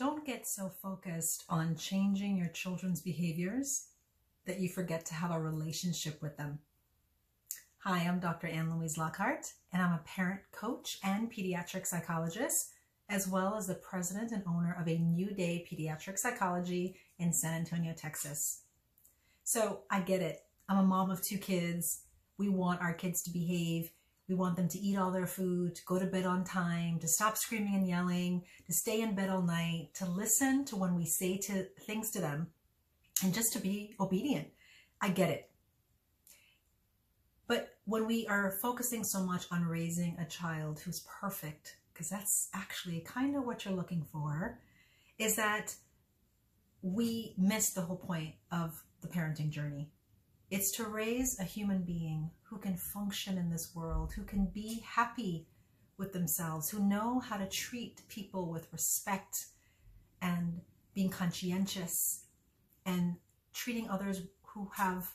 Don't get so focused on changing your children's behaviors that you forget to have a relationship with them. Hi, I'm Dr. Ann-Louise, and I'm a parent coach and pediatric psychologist, as well as the president and owner of a New Day Pediatric Psychology in San Antonio, Texas. So I get it. I'm a mom of 2 kids. We want our kids to behave. We want them to eat all their food, to go to bed on time, to stop screaming and yelling, to stay in bed all night, to listen to when we say things to them, and just to be obedient. I get it. But when we are focusing so much on raising a child who's perfect, because that's actually kind of what you're looking for, is that we miss the whole point of the parenting journey. It's to raise a human being who can function in this world, who can be happy with themselves, who know how to treat people with respect and being conscientious and treating others who have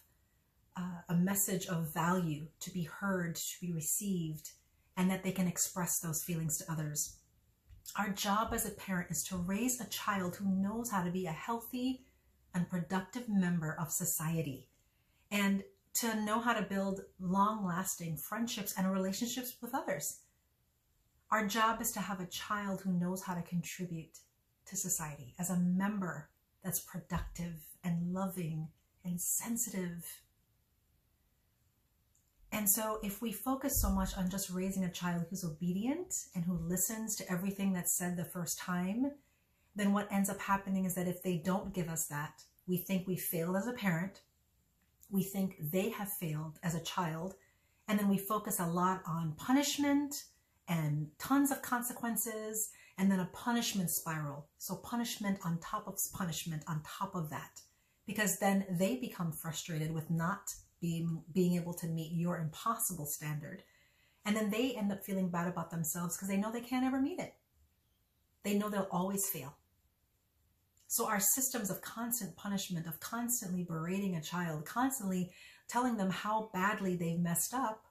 a message of value to be heard, to be received, and that they can express those feelings to others. Our job as a parent is to raise a child who knows how to be a healthy and productive member of society, and to know how to build long-lasting friendships and relationships with others. Our job is to have a child who knows how to contribute to society as a member that's productive and loving and sensitive. And so if we focus so much on just raising a child who's obedient and who listens to everything that's said the first time, then what ends up happening is that if they don't give us that, we think we failed as a parent. We think they have failed as a child, and then we focus a lot on punishment and tons of consequences, and then a punishment spiral. So punishment on top of punishment on top of that, because then they become frustrated with not being able to meet your impossible standard. And then they end up feeling bad about themselves because they know they can't ever meet it. They know they'll always fail. So our systems of constant punishment, of constantly berating a child, constantly telling them how badly they've messed up,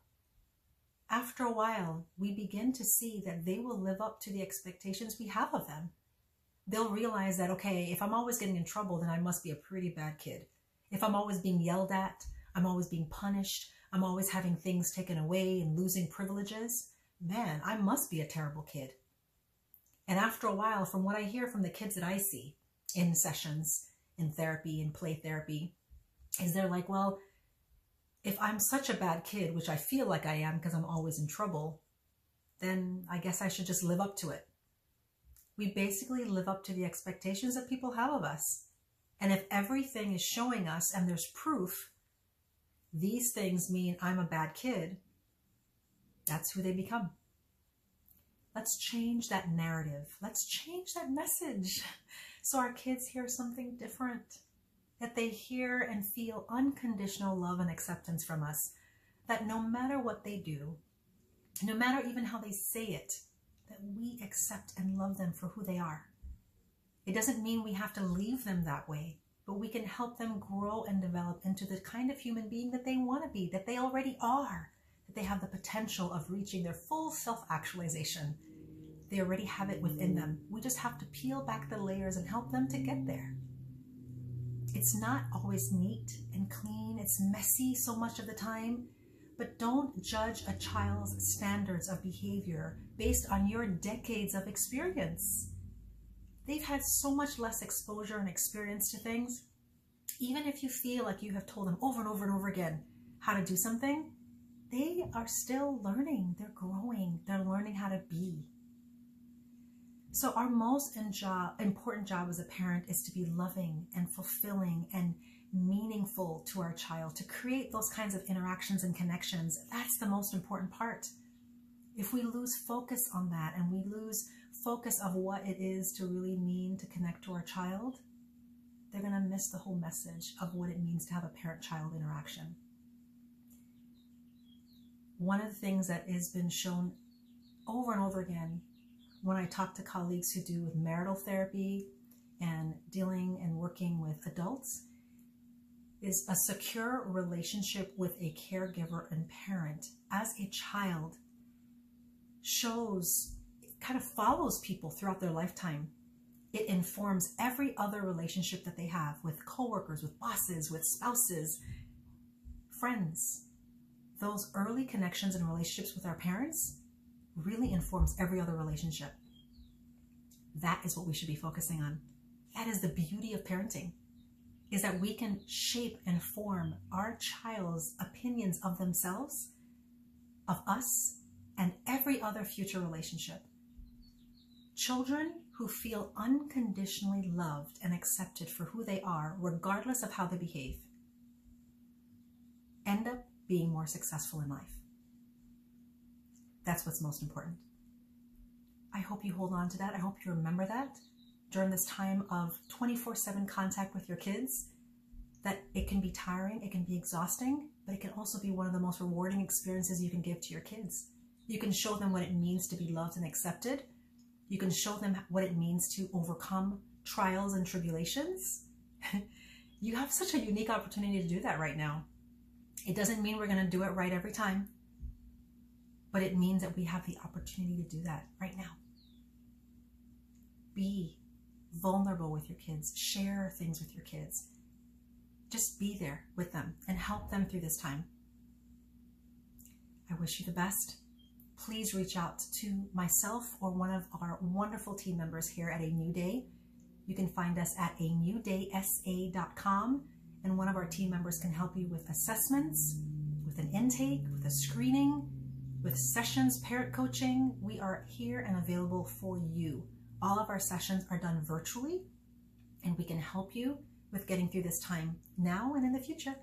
after a while, we begin to see that they will live up to the expectations we have of them. They'll realize that, okay, if I'm always getting in trouble, then I must be a pretty bad kid. If I'm always being yelled at, I'm always being punished, I'm always having things taken away and losing privileges, man, I must be a terrible kid. And after a while, from what I hear from the kids that I see in sessions, in therapy, in play therapy, is they're like, well, if I'm such a bad kid, which I feel like I am because I'm always in trouble, then I guess I should just live up to it. We basically live up to the expectations that people have of us. And if everything is showing us and there's proof, these things mean I'm a bad kid, that's who they become. Let's change that narrative. Let's change that message so our kids hear something different, that they hear and feel unconditional love and acceptance from us, that no matter what they do, no matter even how they say it, that we accept and love them for who they are. It doesn't mean we have to leave them that way, but we can help them grow and develop into the kind of human being that they want to be, that they already are, that they have the potential of reaching their full self-actualization. They already have it within them. We just have to peel back the layers and help them to get there. It's not always neat and clean. It's messy so much of the time. But don't judge a child's standards of behavior based on your decades of experience. They've had so much less exposure and experience to things. Even if you feel like you have told them over and over and over again how to do something, they are still learning. They're growing. They're learning how to be. So our most important job as a parent is to be loving and fulfilling and meaningful to our child, to create those kinds of interactions and connections. That's the most important part. If we lose focus on that and we lose focus of what it is to really mean to connect to our child, they're going to miss the whole message of what it means to have a parent-child interaction. One of the things that has been shown over and over again when I talk to colleagues who do with marital therapy and dealing and working with adults is a secure relationship with a caregiver and parent as a child shows, kind of follows people throughout their lifetime. It informs every other relationship that they have with coworkers, with bosses, with spouses, friends. Those early connections and relationships with our parents really informs every other relationship. That is what we should be focusing on. That is the beauty of parenting, is that we can shape and form our child's opinions of themselves, of us, and every other future relationship. Children who feel unconditionally loved and accepted for who they are, regardless of how they behave, end up being more successful in life. That's what's most important. I hope you hold on to that. I hope you remember that during this time of 24/7 contact with your kids, that it can be tiring, it can be exhausting, but it can also be one of the most rewarding experiences you can give to your kids. You can show them what it means to be loved and accepted. You can show them what it means to overcome trials and tribulations. You have such a unique opportunity to do that right now. It doesn't mean we're going to do it right every time, but it means that we have the opportunity to do that right now. Be vulnerable with your kids. Share things with your kids. Just be there with them and help them through this time. I wish you the best. Please reach out to myself or one of our wonderful team members here at A New Day. You can find us at anewdaysa.com, and one of our team members can help you with assessments, with an intake, with a screening, with sessions, parent coaching. We are here and available for you. All of our sessions are done virtually, and we can help you with getting through this time now and in the future.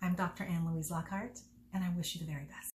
I'm Dr. Ann-Louise Lockhart, and I wish you the very best.